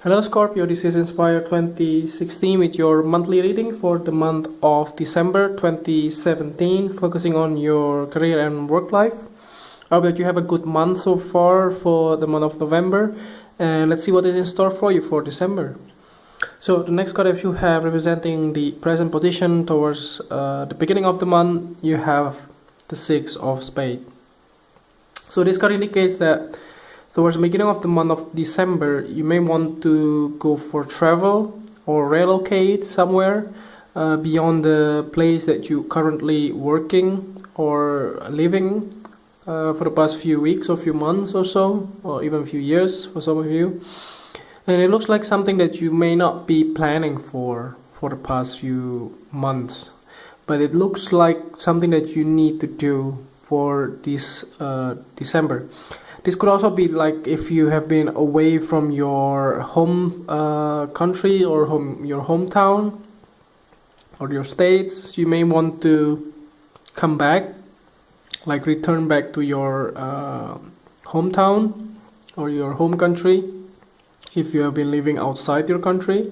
Hello Scorpio, this is Inspire 2016 with your monthly reading for the month of December 2017, focusing on your career and work life. I hope that you have a good month so far for the month of November, and let's see what is in store for you for December. So the next card that you have representing the present position towards the beginning of the month, you have the Six of Spades. So this card indicates that towards the beginning of the month of December, you may want to go for travel or relocate somewhere beyond the place that you currently working or living for the past few weeks or few months or so, or even a few years for some of you. And it looks like something that you may not be planning for the past few months, but it looks like something that you need to do for this December. This could also be like if you have been away from your home country or your hometown or your states. You may want to come back, like return back to your hometown or your home country if you have been living outside your country.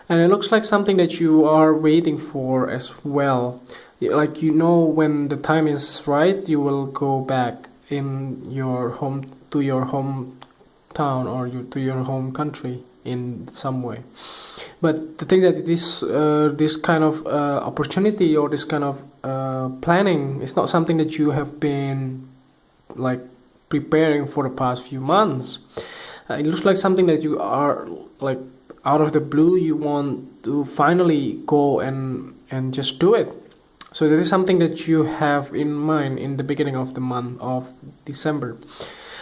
And it looks like something that you are waiting for as well. Like, you know, when the time is right, you will go back in your home to your hometown or to your home country in some way. But the thing that this kind of opportunity or this kind of planning is not something that you have been like preparing for the past few months. It looks like something that you are like out of the blue, you want to finally go and just do it. So that is something that you have in mind in the beginning of the month of December.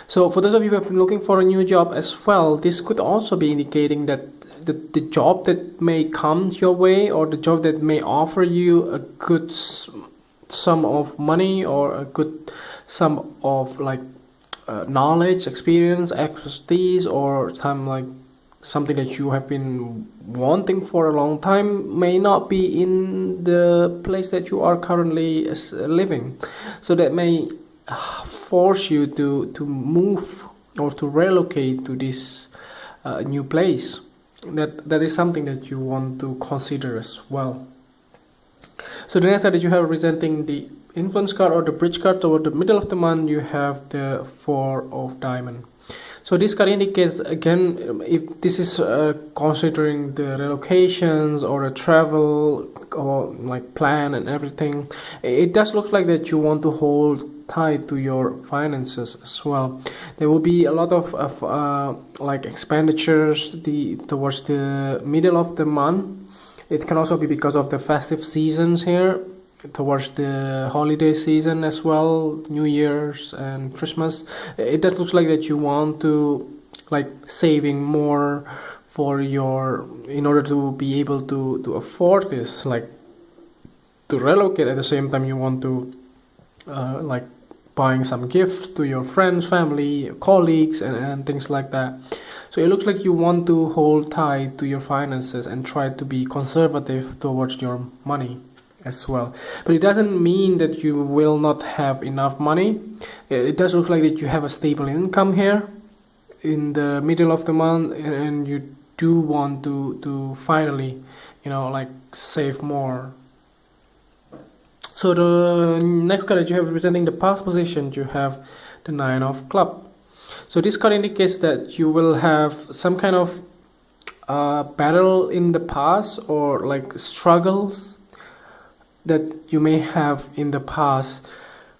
So for those of you who have been looking for a new job as well, this could also be indicating that the job that may come your way, or the job that may offer you a good sum of money or a good sum of like knowledge, experience, expertise, or something that you have been wanting for a long time, may not be in the place that you are currently living. So that may force you to move or to relocate to this new place. That is something that you want to consider as well. So the next card that you have representing the influence card or the bridge card toward the middle of the month, you have the Four of Diamonds. So this card indicates, again, if this is considering the relocations or a travel or like plan and everything, it does look like that you want to hold tight to your finances as well. There will be a lot of like expenditures towards the middle of the month. It can also be because of the festive seasons here, towards the holiday season as well, New Year's and Christmas. It does looks like that you want to like saving more for in order to be able to afford this, like to relocate. At the same time, you want to like buying some gifts to your friends, family, colleagues, and things like that. So it looks like you want to hold tight to your finances and try to be conservative towards your money as well. But it doesn't mean that you will not have enough money. It does look like that you have a stable income here in the middle of the month, and you do want to finally, you know, like save more. So the next card that you have representing the past position, you have the Nine of Clubs. So this card indicates that you will have some kind of battle in the past, or like struggles that you may have in the past,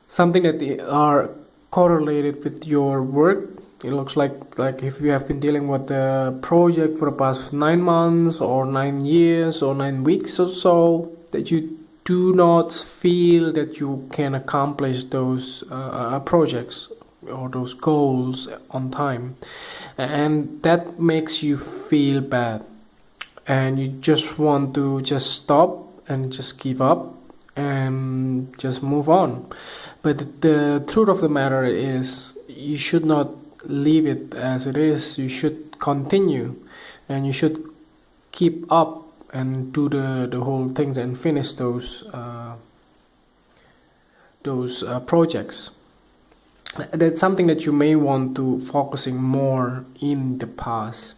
something that they are correlated with your work. It looks like if you have been dealing with the project for the past 9 months or 9 years or 9 weeks or so, that you do not feel that you can accomplish those projects or those goals on time, and that makes you feel bad, and you just want to just stop and just give up and just move on. But the truth of the matter is, you should not leave it as it is. You should continue, and you should keep up and do the whole things and finish those projects. That's something that you may want to focusing more in the past.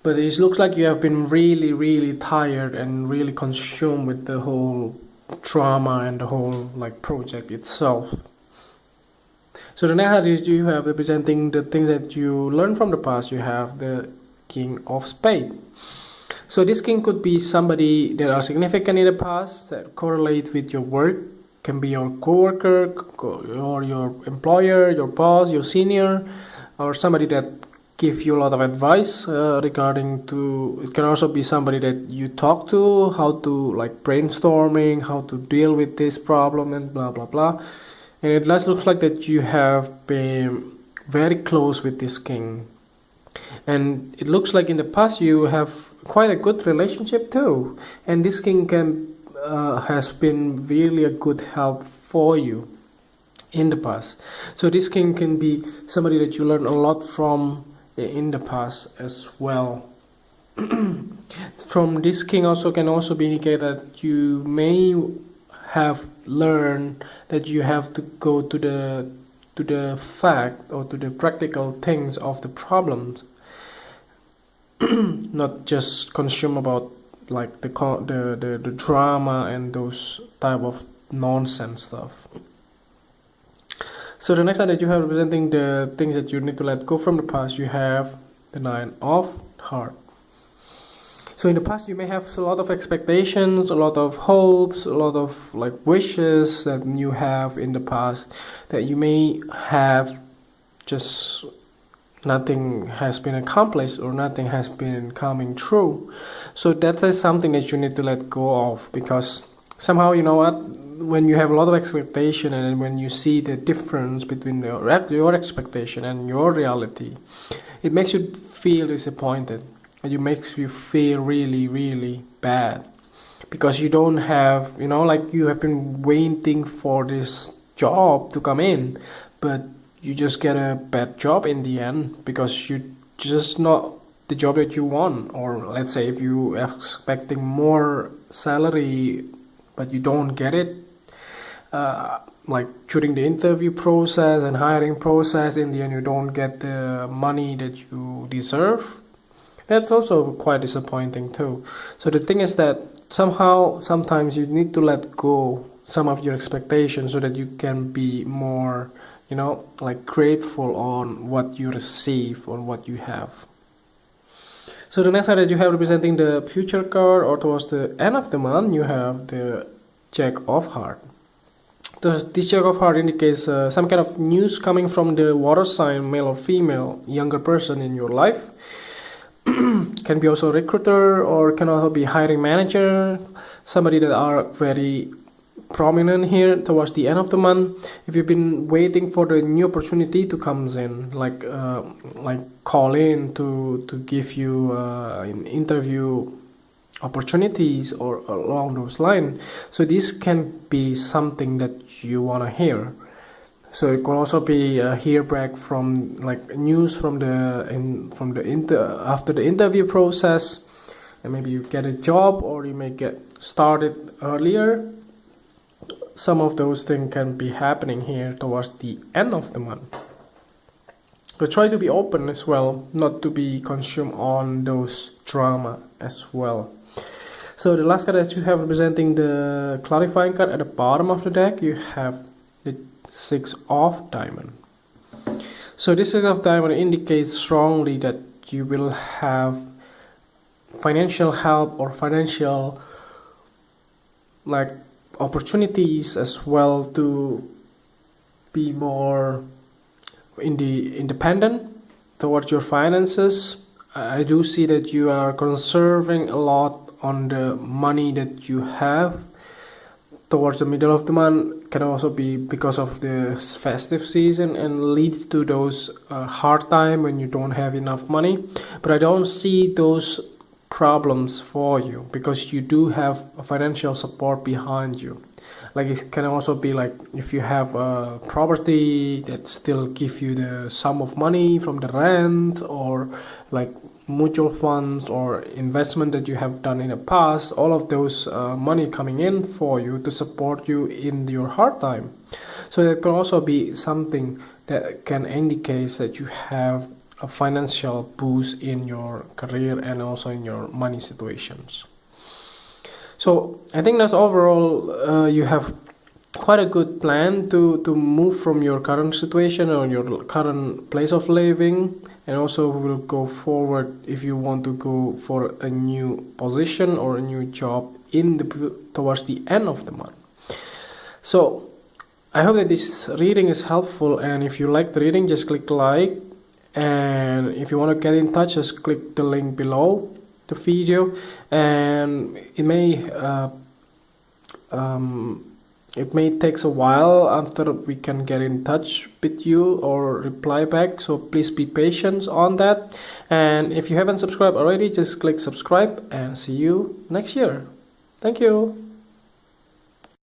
But it looks like you have been really, really tired and really consumed with the whole drama and the whole like project itself. So the next card is you have representing the things that you learned from the past. You have the King of Spades. So this king could be somebody that are significant in the past that correlate with your work. Can be your coworker or your employer, your boss, your senior, or somebody that give you a lot of advice regarding to. It can also be somebody that you talk to, how to like brainstorming, how to deal with this problem and blah blah blah. And it looks like that you have been very close with this king, and it looks like in the past you have quite a good relationship too, and this king has been really a good help for you in the past. So this king can be somebody that you learn a lot from in the past as well. From this king also can also be indicated that you may have learned that you have to go to the fact or to the practical things of the problems, not just consume about like the drama and those type of nonsense stuff. So the next one that you have representing the things that you need to let go from the past, you have the Nine of Hearts. So in the past you may have a lot of expectations, a lot of hopes, a lot of like wishes that you have in the past that you may have just nothing has been accomplished or nothing has been coming true. So that is something that you need to let go of, because somehow, you know what, when you have a lot of expectation and when you see the difference between your expectation and your reality, it makes you feel disappointed, and it makes you feel really, really bad, because you don't have, you know, like you have been waiting for this job to come in, but you just get a bad job in the end because you just not the job that you want. Or let's say if you are expecting more salary but you don't get it, like during the interview process and hiring process, in the end you don't get the money that you deserve, that's also quite disappointing too. So the thing is that sometimes you need to let go some of your expectations so that you can be more, you know, like grateful on what you receive, on what you have. So the next card that you have representing the future card, or towards the end of the month, you have the Jack of Hearts. This Jack of Hearts indicates some kind of news coming from the water sign, male or female, younger person in your life. Can be also a recruiter, or can also be hiring manager, somebody that are very prominent here towards the end of the month. If you've been waiting for the new opportunity to comes in, like call in to give you an interview opportunities or along those lines, so this can be something that you want to hear. So it can also be hear back from like news from after the interview process, and maybe you get a job or you may get started earlier. Some of those things can be happening here towards the end of the month. But try to be open as well, not to be consumed on those drama as well. So the last card that you have representing the clarifying card at the bottom of the deck, you have the Six of Diamonds. So this Six of Diamonds indicates strongly that you will have financial help or financial like opportunities as well to be more independent towards your finances. I do see that you are conserving a lot on the money that you have towards the middle of the month. Can also be because of the festive season and lead to those hard time when you don't have enough money. But I don't see those problems for you, because you do have a financial support behind you. Like it can also be like if you have a property that still give you the sum of money from the rent, or like mutual funds or investment that you have done in the past, all of those money coming in for you to support you in your hard time. So that can also be something that can indicate that you have a financial boost in your career and also in your money situations. So I think that's overall you have quite a good plan to move from your current situation or your current place of living, and also will go forward if you want to go for a new position or a new job towards the end of the month. So I hope that this reading is helpful, and if you like the reading, just click like, and if you want to get in touch, just click the link below the video. And it may take a while after we can get in touch with you or reply back, so please be patient on that. And if you haven't subscribed already, just click subscribe, and see you next year. Thank you.